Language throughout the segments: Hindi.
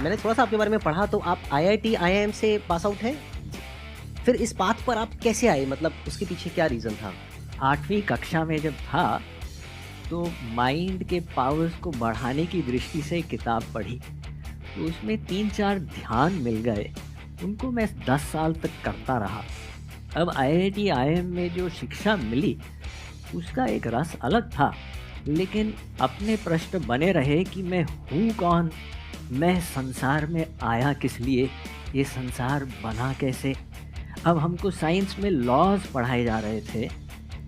मैंने थोड़ा-सा आपके बारे में पढ़ा तो आप आईआईटी, आईआईएम से पास आउट हैं? फिर इस पाथ पर आप कैसे आए? मतलब उसके पीछे क्या रीज़न था? 8वीं कक्षा में जब था तो माइंड के पावर्स को बढ़ाने की दृष्टि से एक किताब पढ़ी, तो उसमें 3-4 ध्यान मिल गए। उनको मैं 10 साल तक करता रहा। अब आईआईटी, आईआईएम में जो शिक्षा मिली, उसका एक रस अलग था, लेकिन अपने प्रश्न बने रहे कि मैं हूँ कौन? मैं संसार में आया किस लिए? ये संसार बना कैसे? अब हमको साइंस में लॉज़ पढ़ाए जा रहे थे,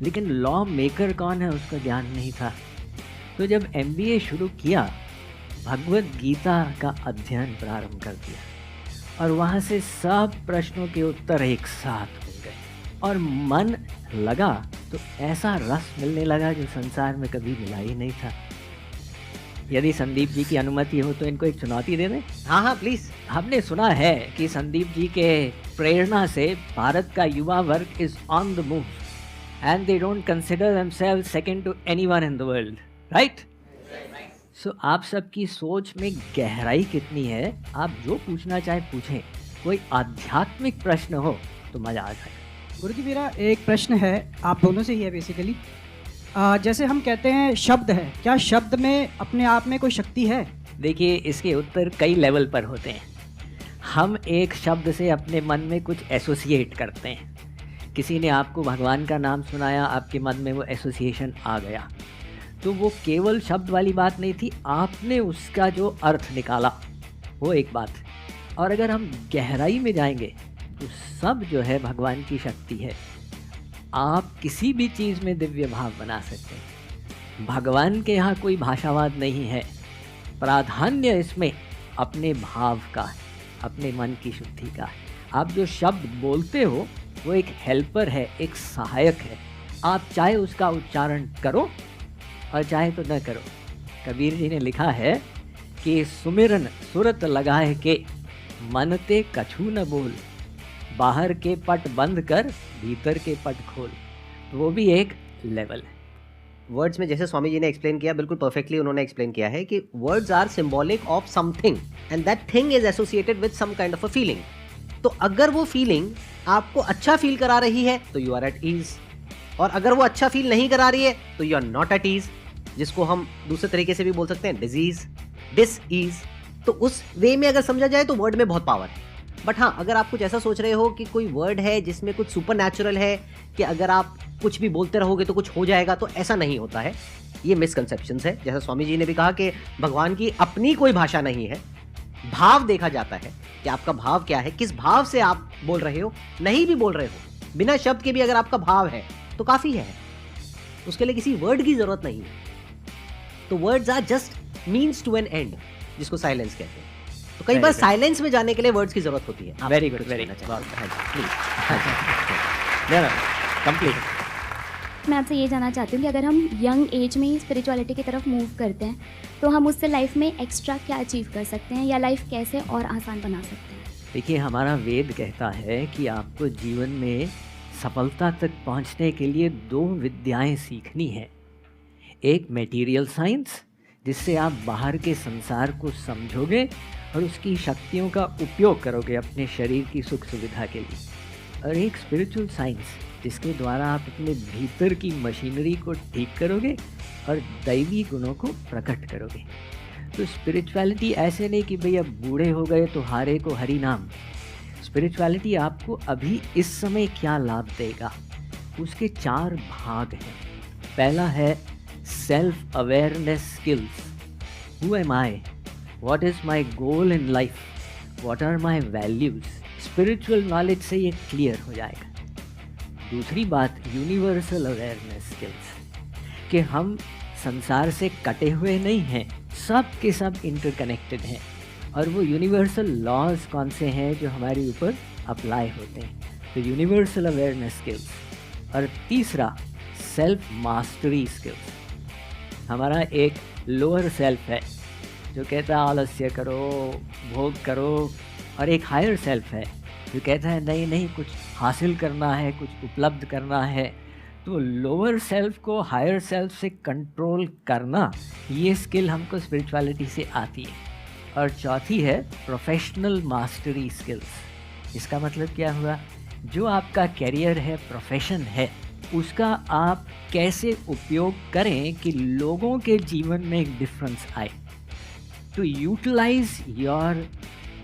लेकिन लॉ मेकर कौन है उसका ज्ञान नहीं था। तो जब एमबीए शुरू किया, भगवद गीता का अध्ययन प्रारंभ कर दिया और वहाँ से सब प्रश्नों के उत्तर एक साथ मिल गए और मन लगा तो ऐसा रस मिलने लगा जो संसार में कभी मिला ही नहीं था। यदि संदीप जी की अनुमति हो तो इनको एक चुनौती दे दें। हाँ, हाँ, प्लीज़। हमने सुना है कि संदीप जी के प्रेरणा से भारत का युवा वर्ग is on the move and they don't consider themselves second to anyone in the world, right? So आप सबकी सोच में गहराई कितनी है? आप जो पूछना चाहे पूछें। कोई आध्यात्मिक प्रश्न हो तो मज़ा आ जाए। गुरुजी मेरा एक प्रश्न है, आप दोनों से ही है बेसिकली। जैसे हम कहते हैं शब्द है, क्या शब्द में अपने आप में कोई शक्ति है? देखिए, इसके उत्तर कई लेवल पर होते हैं। हम एक शब्द से अपने मन में कुछ एसोसिएट करते हैं। किसी ने आपको भगवान का नाम सुनाया, आपके मन में वो एसोसिएशन आ गया, तो वो केवल शब्द वाली बात नहीं थी, आपने उसका जो अर्थ निकाला, वो एक बात। और अगर हम गहराई में जाएंगे तो सब जो है भगवान की शक्ति है। आप किसी भी चीज़ में दिव्य भाव बना सकते हैं। भगवान के यहाँ कोई भाषावाद नहीं है। प्राधान्य इसमें अपने भाव का है, अपने मन की शुद्धि का है। आप जो शब्द बोलते हो वो एक हेल्पर है, एक सहायक है। आप चाहे उसका उच्चारण करो और चाहे तो न करो। कबीर जी ने लिखा है कि सुमिरन सुरत लगाए के मन ते कछु न बोल, बाहर के पट बंद कर भीतर के पट खोल। वो भी एक लेवल है। वर्ड्स में जैसे स्वामी जी ने एक्सप्लेन किया, बिल्कुल परफेक्टली उन्होंने एक्सप्लेन किया है कि words are symbolic of something and that thing is associated with some kind of a feeling. तो अगर वो फीलिंग आपको अच्छा फील करा रही है तो यू आर एट ईज, और अगर वो अच्छा फील नहीं करा रही है तो you are not at ease, जिसको हम दूसरे तरीके से भी बोल सकते हैं डिजीज, डिस ईज। तो उस वे में अगर समझा जाए तो वर्ड में बहुत पावर है। बट हाँ, अगर आप कुछ ऐसा सोच रहे हो कि कोई वर्ड है जिसमें कुछ सुपर नेचुरल है कि अगर आप कुछ भी बोलते रहोगे तो कुछ हो जाएगा, तो ऐसा नहीं होता है। ये मिसकंसेप्शंस है। जैसा स्वामी जी ने भी कहा कि भगवान की अपनी कोई भाषा नहीं है, भाव देखा जाता है कि आपका भाव क्या है, किस भाव से आप बोल रहे हो। नहीं भी बोल रहे हो, बिना शब्द के भी अगर आपका भाव है तो काफी है, उसके लिए किसी वर्ड की जरूरत नहीं है। तो words are just means to an end, जिसको साइलेंस कहते हैं। तो कई बार साइलेंस में जाने के लिए वर्ड्स की जरूरत होती है। Very good, very good, complete. मैं आपसे ये जानना चाहती हूँ कि अगर हम यंग एज में ही स्पिरिचुअलिटी की तरफ मूव करते हैं तो हम उससे लाइफ में एक्स्ट्रा क्या अचीव कर सकते हैं, या लाइफ कैसे और आसान बना सकते हैं? देखिए, हमारा वेद कहता है कि आपको जीवन में सफलता तक पहुंचने के लिए 2 विद्याएं सीखनी है। एक मटेरियल साइंस, जिससे आप बाहर के संसार को समझोगे और उसकी शक्तियों का उपयोग करोगे अपने शरीर की सुख सुविधा के लिए, और एक स्पिरिचुअल साइंस, जिसके द्वारा आप अपने भीतर की मशीनरी को ठीक करोगे और दैवी गुणों को प्रकट करोगे। तो स्पिरिचुअलिटी ऐसे नहीं कि भैया बूढ़े हो गए तो हारे को हरि नाम। स्पिरिचुअलिटी आपको अभी इस समय क्या लाभ देगा, उसके 4 भाग हैं। पहला है self awareness skills. Who am I, what is my goal in life, what are my values. Spiritual knowledge से ये क्लियर हो जाएगा। दूसरी बात, यूनिवर्सल अवेयरनेस स्किल्स, कि हम संसार से कटे हुए नहीं हैं, सब के सब इंटरकनेक्टेड हैं, और वो यूनिवर्सल लॉज कौन से हैं जो हमारे ऊपर अप्लाई होते हैं। तो यूनिवर्सल अवेयरनेस स्किल्स। और तीसरा सेल्फ मास्टरी स्किल्स। हमारा एक लोअर सेल्फ है जो कहता है आलस्य करो, भोग करो, और एक हायर सेल्फ है जो कहता है नहीं नहीं, कुछ हासिल करना है, कुछ उपलब्ध करना है। तो लोअर सेल्फ को हायर सेल्फ से कंट्रोल करना, ये स्किल हमको स्पिरिचुअलिटी से आती है। और चौथी है प्रोफेशनल मास्टरी स्किल्स। इसका मतलब क्या हुआ, जो आपका कैरियर है, प्रोफेशन है, उसका आप कैसे उपयोग करें कि लोगों के जीवन में एक डिफरेंस आए। To utilize your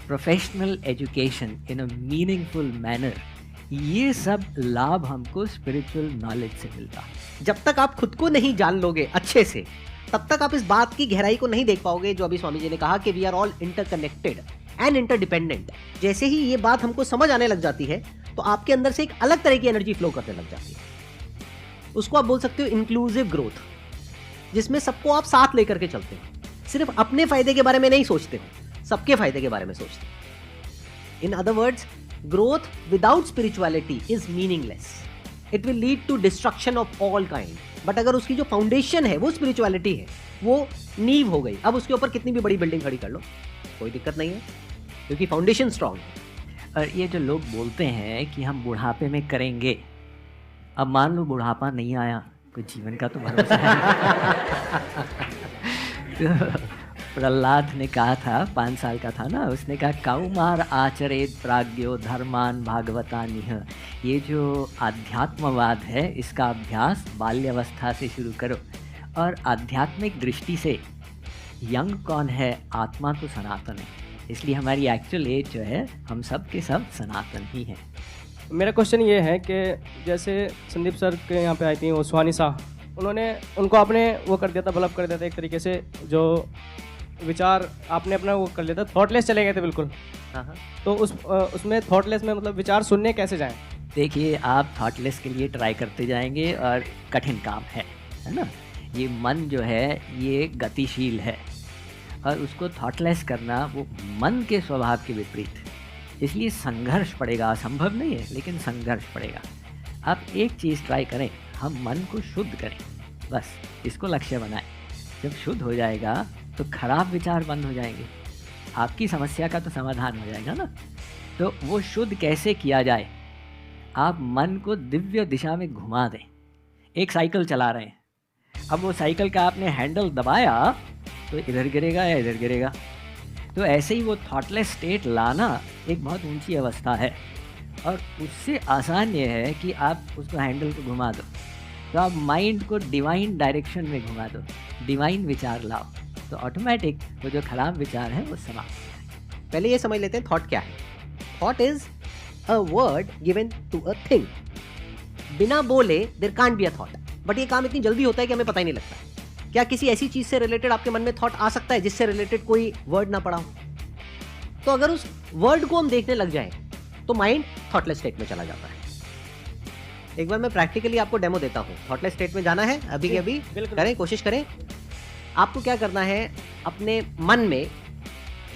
professional education in a meaningful manner, ये सब लाभ हमको स्पिरिचुअल नॉलेज से मिलता है। जब तक आप खुद को नहीं जान लोगे अच्छे से, तब तक आप इस बात की गहराई को नहीं देख पाओगे जो अभी स्वामी जी ने कहा कि we are all interconnected and interdependent. जैसे ही ये बात हमको समझ आने लग जाती है तो आपके अंदर से एक अलग तरह की एनर्जी फ्लो करने लग जाती है। उसको आप बोल सकते हो इंक्लूसिव ग्रोथ, जिसमें सबको आप साथ लेकर के चलते हो। सिर्फ अपने फायदे के बारे में नहीं सोचते हो, सबके फायदे के बारे में सोचते हो। In other words, growth without spirituality is meaningless. It will lead to destruction of all kind. But अगर उसकी जो फाउंडेशन है वो स्पिरिचुअलिटी है, वो नींव हो गई, अब उसके ऊपर कितनी भी बड़ी बिल्डिंग खड़ी कर लो कोई दिक्कत नहीं है, क्योंकि फाउंडेशन स्ट्रांग है। और ये जो लोग बोलते हैं कि हम बुढ़ापे में करेंगे, अब मान लो बुढ़ापा नहीं आया, कोई जीवन का तो भरोसा है। तो प्रहलाद ने कहा था, 5 साल का था ना, उसने कहा कौमार आचरेत प्राज्ञो धर्मान भागवतानिह। ये जो आध्यात्मवाद है, इसका अभ्यास बाल्यावस्था से शुरू करो। और आध्यात्मिक दृष्टि से यंग कौन है, आत्मा तो सनातन है, इसलिए हमारी एक्चुअल एज जो है, हम सब के सब सनातन ही हैं। मेरा क्वेश्चन ये है कि जैसे संदीप सर के यहाँ पे आई थी वो सुहानी शाह, उन्होंने उनको आपने वो कर दिया था, डेवलप कर दिया था एक तरीके से, जो विचार आपने अपना वो कर लिया था, थॉटलेस चले गए थे बिल्कुल। हाँ। तो उसमें थॉटलेस में मतलब विचार सुनने कैसे जाएं? देखिए, आप थॉटलेस के लिए ट्राई करते जाएंगे और कठिन काम है ना। ये मन जो है ये गतिशील है और उसको थॉटलेस करना वो मन के स्वभाव के विपरीत है, इसलिए संघर्ष पड़ेगा। असंभव नहीं है, लेकिन संघर्ष पड़ेगा। आप एक चीज़ ट्राई करें, हम मन को शुद्ध करें, बस इसको लक्ष्य बनाएं। जब शुद्ध हो जाएगा तो खराब विचार बंद हो जाएंगे, आपकी समस्या का तो समाधान हो जाएगा ना। तो वो शुद्ध कैसे किया जाए, आप मन को दिव्य दिशा में घुमा दें। एक साइकिल चला रहे हैं, अब वो साइकिल का आपने हैंडल दबाया तो इधर गिरेगा या इधर गिरेगा। तो ऐसे ही वो थॉटलेस स्टेट लाना एक बहुत ऊंची अवस्था है, और उससे आसान ये है कि आप उसको हैंडल को घुमा दो। तो आप माइंड को डिवाइन डायरेक्शन में घुमा दो, डिवाइन विचार लाओ, तो ऑटोमेटिक वो जो खराब विचार है वो समाप्त। पहले ये समझ लेते हैं थॉट क्या है। Thought is a word given to a thing. बिना बोले there can't be a thought, but ये काम इतनी जल्दी होता है कि हमें पता ही नहीं लगता। क्या किसी ऐसी चीज से रिलेटेड आपके मन में थॉट आ सकता है जिससे रिलेटेड कोई वर्ड ना पड़ा हो? तो अगर उस वर्ड को हम देखने लग जाए तो माइंड थॉटलेस स्टेट में चला जाता है। एक बार मैं प्रैक्टिकली आपको डेमो देता हूँ। थॉटलेस स्टेट में जाना है अभी के अभी, करें, कोशिश करें। आपको क्या करना है, अपने मन में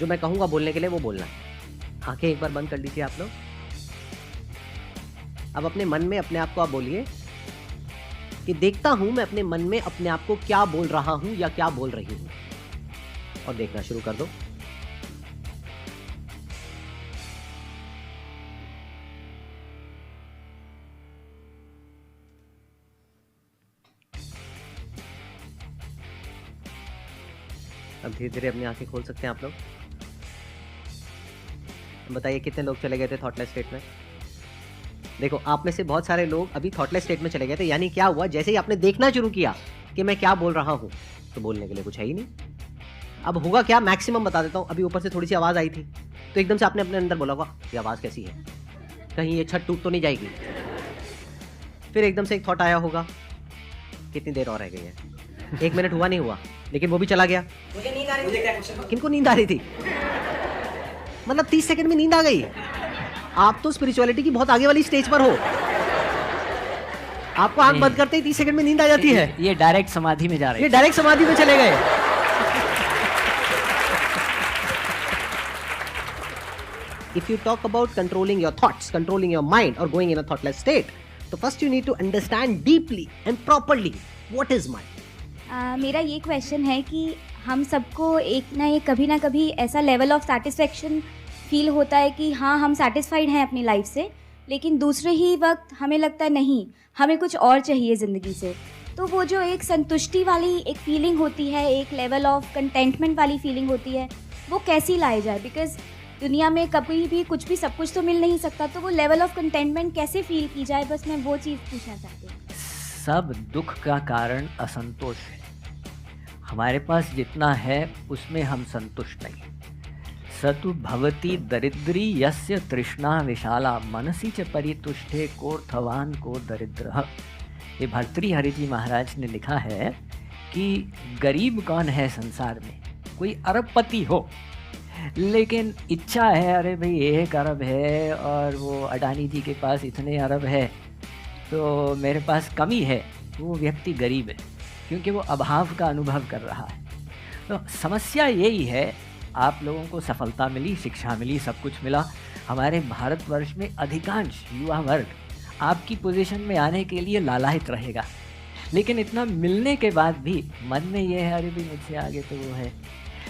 जो मैं कहूँगा बोलने के लिए वो बोलना है। आंखें एक बार बंद कर लीजिए आप लोग। अब अपने मन में अपने आप को आप बोलिए कि देखता हूं मैं अपने मन में अपने आप को क्या बोल रहा हूं या क्या बोल रही हूं, और देखना शुरू कर दो। अब धीरे धीरे अपनी आंखें खोल सकते हैं आप लोग। बताइए कितने लोग चले गए थे थॉटलेस स्टेट में? देखो, आप में से बहुत सारे लोग अभी थॉटलेस स्टेट में चले गए थे। यानी क्या हुआ, जैसे ही आपने देखना शुरू किया कि मैं क्या बोल रहा हूं, तो बोलने के लिए कुछ है ही नहीं। अब होगा क्या, मैक्सिमम बता देता हूं। अभी ऊपर से थोड़ी सी आवाज आई थी, तो एकदम से आपने अपने अंदर बोला होगा ये आवाज कैसी है, कहीं ये छत टूट तो नहीं जाएगी। फिर एकदम से एक थॉट आया होगा, कितनी देर और रह गई है, 1 मिनट हुआ नहीं हुआ, लेकिन वो भी चला गया। मुझे नींद आ रही थी। किनको नींद आ रही थी? मतलब 30 सेकंड में नींद आ गई। आप तो स्पिरिचुअलिटी की बहुत आगे वाली स्टेज पर हो। आपको आंख बंद करते ही 30 सेकंड में नींद आ जाती है। ये डायरेक्ट समाधि में जा रहे हैं। ये डायरेक्ट समाधि में चले गए। If you talk about controlling your thoughts, controlling your mind, or going in a thoughtless state, so first you need to understand deeply and properly what is mind. मेरा ये क्वेश्चन है कि हम सबको एक ना कभी ना कभी ऐसा लेवल ऑफ सेटिस्फेक्शन फील होता है कि हाँ हम सेटिस्फाइड हैं अपनी लाइफ से, लेकिन दूसरे ही वक्त हमें लगता है नहीं, हमें कुछ और चाहिए ज़िंदगी से। तो वो जो एक संतुष्टि वाली एक फीलिंग होती है, एक लेवल ऑफ कंटेंटमेंट वाली फीलिंग होती है, वो कैसी लाई जाए, बिकॉज दुनिया में कभी भी कुछ भी सब कुछ तो मिल नहीं सकता, तो वो लेवल ऑफ कंटेंटमेंट कैसे फील की जाए, बस मैं वो चीज़ पूछना चाहती हूँ। सब दुख का कारण असंतोष है। हमारे पास जितना है उसमें हम संतुष्ट नहीं। सतु भवति दरिद्री यस्य तृष्णा विशाला मनसी च परितुष्टे कोर्थवान को दरिद्र। ये भर्तृहरि जी महाराज ने लिखा है कि गरीब कौन है संसार में, कोई अरबपति हो लेकिन इच्छा है अरे भाई 1 अरब है और वो अडानी जी के पास इतने अरब है तो मेरे पास कमी है, वो व्यक्ति गरीब है क्योंकि वो अभाव का अनुभव कर रहा है। तो समस्या यही है, आप लोगों को सफलता मिली, शिक्षा मिली, सब कुछ मिला। हमारे भारतवर्ष में अधिकांश युवा वर्ग आपकी पोजीशन में आने के लिए लालायित रहेगा, लेकिन इतना मिलने के बाद भी मन में ये है अरे भी मुझसे आगे तो वो है,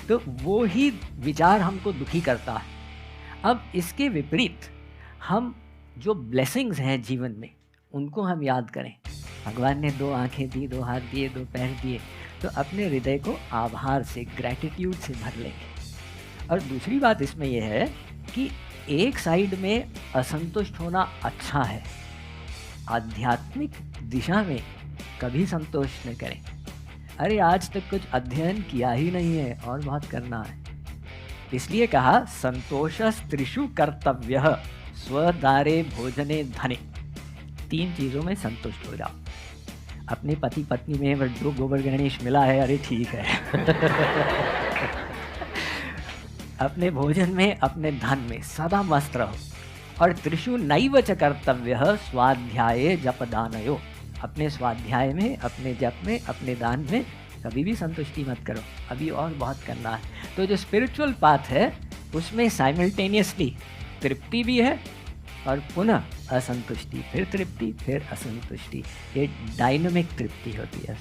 तो वो ही विचार हमको दुखी करता है। अब इसके विपरीत हम जो ब्लेसिंग्स हैं जीवन में उनको हम याद करें। भगवान ने 2 आंखें दी, 2 हाथ दिए, 2 पैर दिए, तो अपने हृदय को आभार से, ग्रैटिट्यूड से भर लेंगे। और दूसरी बात इसमें यह है कि एक साइड में असंतुष्ट होना अच्छा है, आध्यात्मिक दिशा में कभी संतोष न करें। अरे आज तक कुछ अध्ययन किया ही नहीं है और बहुत करना है, इसलिए कहा संतोषस्त्रिषु कर्तव्यः स्वदारे भोजने धने। 3 चीज़ों में संतुष्ट हो जाओ। अपने पति पत्नी में जो गोबर गणेश मिला है अरे ठीक है अपने भोजन में, अपने धन में सदा मस्त रहो। और त्रिषु नैव च कर्तव्यः स्वाध्याये जपदानयो। अपने स्वाध्याय में, अपने जप में, अपने दान में कभी भी संतुष्टि मत करो, अभी और बहुत करना है। तो जो स्पिरिचुअल पाथ है उसमें साइमल्टेनियसली तृप्ति भी है और पुनः असंतुष्टि, फिर तृप्ति, फिर असंतुष्टि। ये डायनामिक तृप्ति होती है।